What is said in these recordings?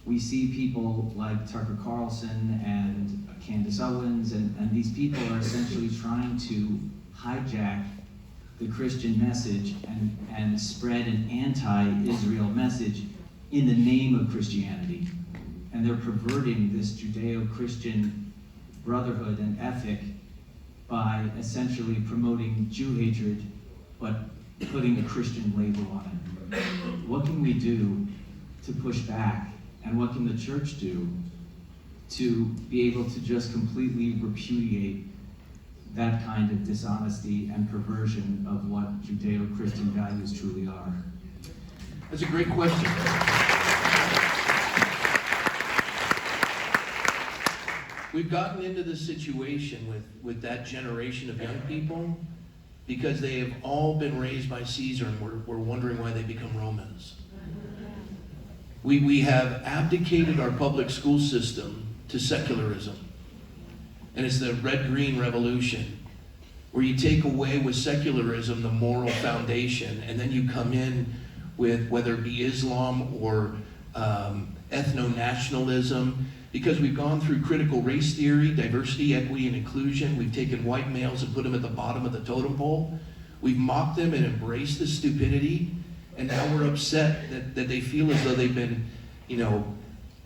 we see people like Tucker Carlson and Candace Owens, and these people are essentially trying to hijack the Christian message and spread an anti-Israel message in the name of Christianity. And they're perverting this Judeo-Christian brotherhood and ethic by essentially promoting Jew hatred, but putting a Christian label on it. What can we do to push back? And what can the church do to be able to just completely repudiate that kind of dishonesty and perversion of what Judeo-Christian values truly are? That's a great question. We've gotten into this situation with that generation of young people because they have all been raised by Caesar, and we're wondering why they become Romans. We have abdicated our public school system to secularism. And it's the red-green revolution, where you take away with secularism the moral foundation, and then you come in with whether it be Islam or ethno-nationalism, because we've gone through critical race theory, diversity, equity, and inclusion. We've taken white males and put them at the bottom of the totem pole. We've mocked them and embraced the stupidity, and now we're upset that they feel as though they've been,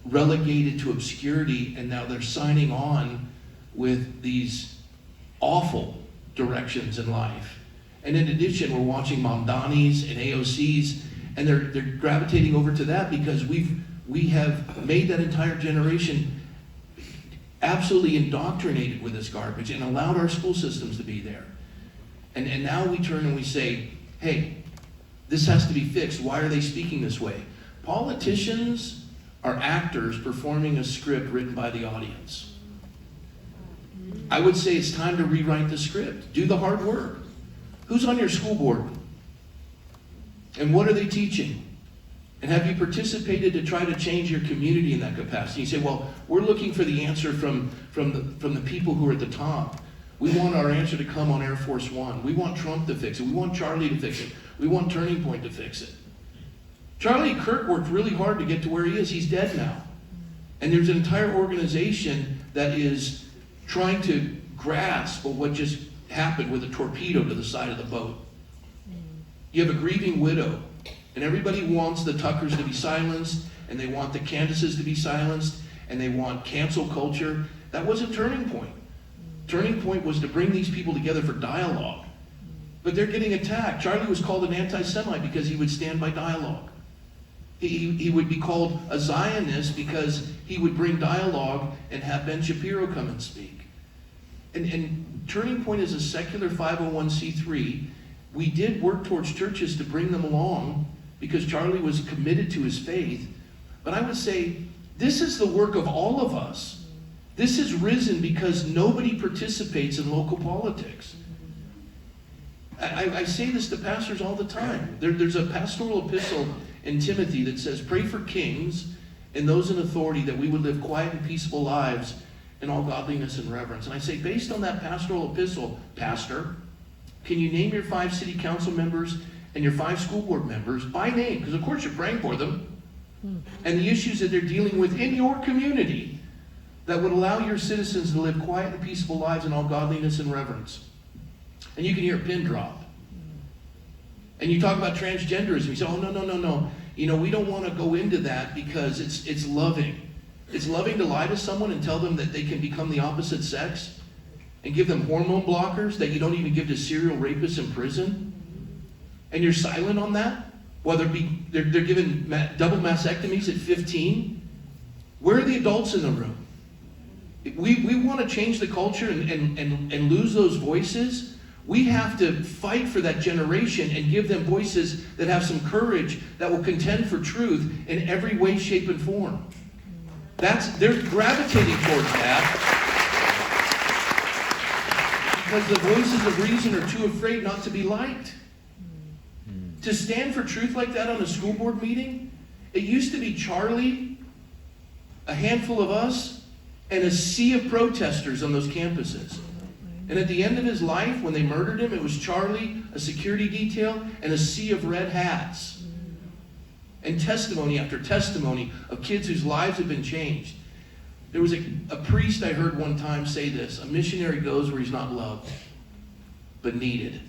relegated to obscurity, and now they're signing on with these awful directions in life. And in addition, we're watching Mamdanis and AOCs, and they're gravitating over to that because we have made that entire generation absolutely indoctrinated with this garbage and allowed our school systems to be there. And now we turn and we say, hey, this has to be fixed. Why are they speaking this way? Politicians are actors performing a script written by the audience. I would say it's time to rewrite the script. Do the hard work. Who's on your school board? And what are they teaching? And have you participated to try to change your community in that capacity? You say, well, we're looking for the answer from the people who are at the top. We want our answer to come on Air Force One. We want Trump to fix it. We want Charlie to fix it. We want Turning Point to fix it. Charlie Kirk worked really hard to get to where he is. He's dead now. And there's an entire organization that is trying to grasp what just happened with a torpedo to the side of the boat. You have a grieving widow, and everybody wants the Tuckers to be silenced, and they want the Candaces to be silenced, and they want cancel culture. That wasn't Turning Point. Turning Point was to bring these people together for dialogue. But they're getting attacked. Charlie was called an anti-Semite because he would stand by dialogue. He would be called a Zionist because he would bring dialogue and have Ben Shapiro come and speak. And Turning Point is a secular 501c3. We did work towards churches to bring them along because Charlie was committed to his faith. But I would say this is the work of all of us. This has risen because nobody participates in local politics. I say this to pastors all the time. There's a pastoral epistle in Timothy that says, pray for kings and those in authority that we would live quiet and peaceful lives in all godliness and reverence. And I say, based on that pastoral epistle, Pastor, can you name your 5 city council members and your 5 school board members by name? Because of course you're praying for them. And the issues that they're dealing with in your community that would allow your citizens to live quiet and peaceful lives in all godliness and reverence. And you can hear a pin drop. And you talk about transgenderism. You say, oh, no. We don't want to go into that because it's loving. It's loving to lie to someone and tell them that they can become the opposite sex and give them hormone blockers that you don't even give to serial rapists in prison. And you're silent on that? Whether it be they're given double mastectomies at 15. Where are the adults in the room? We want to change the culture and lose those voices. We have to fight for that generation and give them voices that have some courage that will contend for truth in every way, shape, and form. They're gravitating towards that because the voices of reason are too afraid not to be liked. To stand for truth like that on a school board meeting, it used to be Charlie, a handful of us, and a sea of protesters on those campuses. And at the end of his life, when they murdered him, it was Charlie, a security detail, and a sea of red hats. And testimony after testimony of kids whose lives have been changed. There was a priest I heard one time say this: a missionary goes where he's not loved, but needed.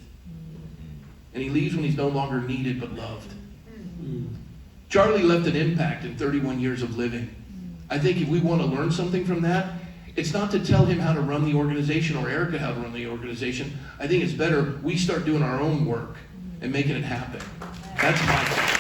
And he leaves when he's no longer needed, but loved. Charlie left an impact in 31 years of living. I think if we want to learn something from that, it's not to tell him how to run the organization or Erica how to run the organization. I think it's better we start doing our own work and making it happen. That's my